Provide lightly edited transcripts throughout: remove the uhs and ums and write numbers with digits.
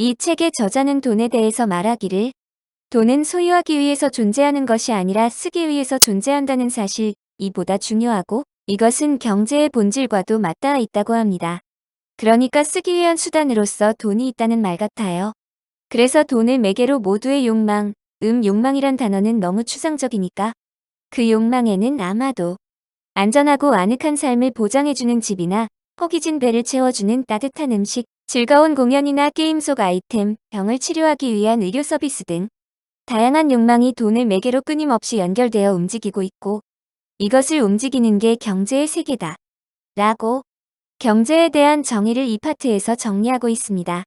이 책의 저자는 돈에 대해서 말하기를 돈은 소유하기 위해서 존재하는 것이 아니라 쓰기 위해서 존재한다는 사실, 이보다 중요하고 이것은 경제의 본질과도 맞닿아 있다고 합니다. 그러니까 쓰기 위한 수단으로서 돈이 있다는 말 같아요. 그래서 돈을 매개로 모두의 욕망, 욕망이란 단어는 너무 추상적이니까 그 욕망에는 아마도 안전하고 아늑한 삶을 보장해주는 집이나 허기진 배를 채워주는 따뜻한 음식, 즐거운 공연이나 게임 속 아이템, 병을 치료하기 위한 의료 서비스 등 다양한 욕망이 돈을 매개로 끊임없이 연결되어 움직이고 있고 이것을 움직이는 게 경제의 세계다. 라고 경제에 대한 정의를 이 파트에서 정리하고 있습니다.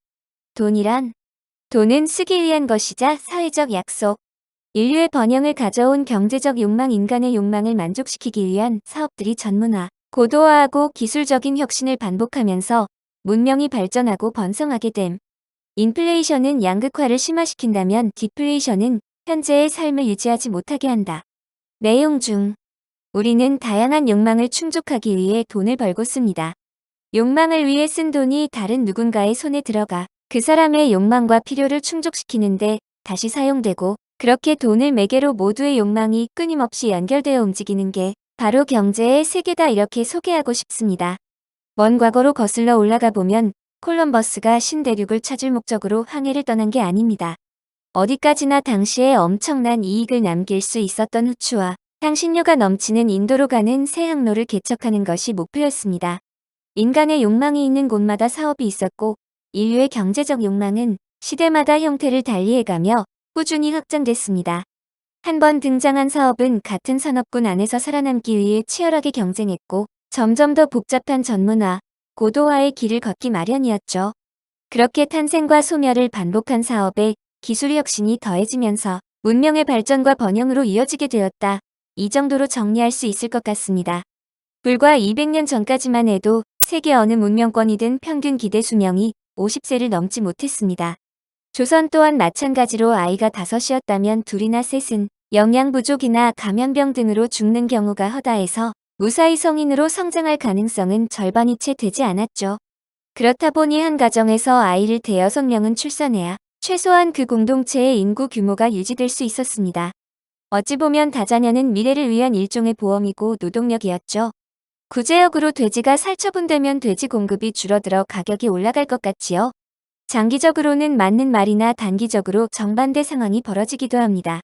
돈은 쓰기 위한 것이자 사회적 약속, 인류의 번영을 가져온 경제적 욕망, 인간의 욕망을 만족시키기 위한 사업들이 전문화, 고도화하고 기술적인 혁신을 반복하면서 문명이 발전하고 번성하게 됨. 인플레이션은 양극화를 심화시킨다면 디플레이션은 현재의 삶을 유지하지 못하게 한다. 내용 중 우리는 다양한 욕망을 충족하기 위해 돈을 벌고 씁니다. 욕망을 위해 쓴 돈이 다른 누군가의 손에 들어가 그 사람의 욕망과 필요를 충족시키는데 다시 사용되고 그렇게 돈을 매개로 모두의 욕망이 끊임없이 연결되어 움직이는 게 바로 경제의 세계다 이렇게 소개하고 싶습니다. 먼 과거로 거슬러 올라가 보면 콜럼버스가 신대륙을 찾을 목적으로 항해를 떠난 게 아닙니다. 어디까지나 당시에 엄청난 이익을 남길 수 있었던 후추와 향신료가 넘치는 인도로 가는 새 항로를 개척하는 것이 목표였습니다. 인간의 욕망이 있는 곳마다 사업이 있었고 인류의 경제적 욕망은 시대마다 형태를 달리해가며 꾸준히 확장됐습니다. 한 번 등장한 사업은 같은 산업군 안에서 살아남기 위해 치열하게 경쟁했고 점점 더 복잡한 전문화, 고도화의 길을 걷기 마련이었죠. 그렇게 탄생과 소멸을 반복한 사업에 기술 혁신이 더해지면서 문명의 발전과 번영으로 이어지게 되었다. 이 정도로 정리할 수 있을 것 같습니다. 불과 200년 전까지만 해도 세계 어느 문명권이든 평균 기대 수명이 50세를 넘지 못했습니다. 조선 또한 마찬가지로 아이가 5이었다면 둘이나 셋은 영양 부족이나 감염병 등으로 죽는 경우가 허다해서 무사히 성인으로 성장할 가능성은 절반이 채 되지 않았죠. 그렇다 보니 한 가정에서 아이를 대여섯 명은 출산해야 최소한 그 공동체의 인구 규모가 유지될 수 있었습니다. 어찌 보면 다자녀는 미래를 위한 일종의 보험이고 노동력이었죠. 구제역으로 돼지가 살처분되면 돼지 공급이 줄어들어 가격이 올라갈 것 같지요. 장기적으로는 맞는 말이나 단기적으로 정반대 상황이 벌어지기도 합니다.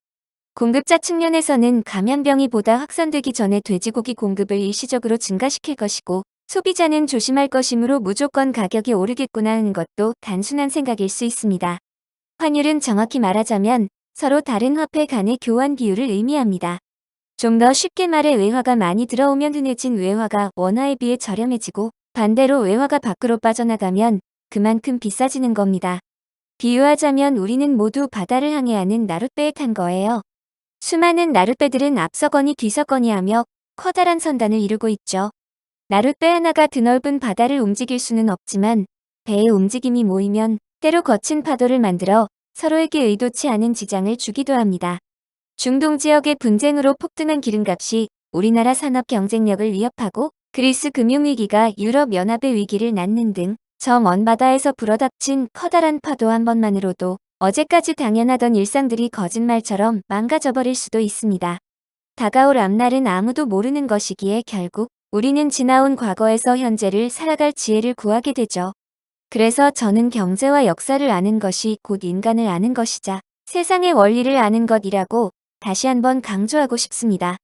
공급자 측면에서는 감염병이 보다 확산되기 전에 돼지고기 공급을 일시적으로 증가시킬 것이고 소비자는 조심할 것이므로 무조건 가격이 오르겠구나 하는 것도 단순한 생각일 수 있습니다. 환율은 정확히 말하자면 서로 다른 화폐 간의 교환 비율을 의미합니다. 좀 더 쉽게 말해 외화가 많이 들어오면 흔해진 외화가 원화에 비해 저렴해지고 반대로 외화가 밖으로 빠져나가면 그만큼 비싸지는 겁니다. 비유하자면 우리는 모두 바다를 항해하는 나룻배에 탄 거예요. 수많은 나룻배들은 앞서거니 뒤서거니 하며 커다란 선단을 이루고 있죠. 나룻배 하나가 드넓은 바다를 움직일 수는 없지만 배의 움직임이 모이면 때로 거친 파도를 만들어 서로에게 의도치 않은 지장을 주기도 합니다. 중동 지역의 분쟁으로 폭등한 기름값이 우리나라 산업 경쟁력을 위협하고 그리스 금융위기가 유럽 연합의 위기를 낳는 등 저 먼 바다에서 불어닥친 커다란 파도 한 번만으로도 어제까지 당연하던 일상들이 거짓말처럼 망가져버릴 수도 있습니다. 다가올 앞날은 아무도 모르는 것이기에 결국 우리는 지나온 과거에서 현재를 살아갈 지혜를 구하게 되죠. 그래서 저는 경제와 역사를 아는 것이 곧 인간을 아는 것이자 세상의 원리를 아는 것이라고 다시 한번 강조하고 싶습니다.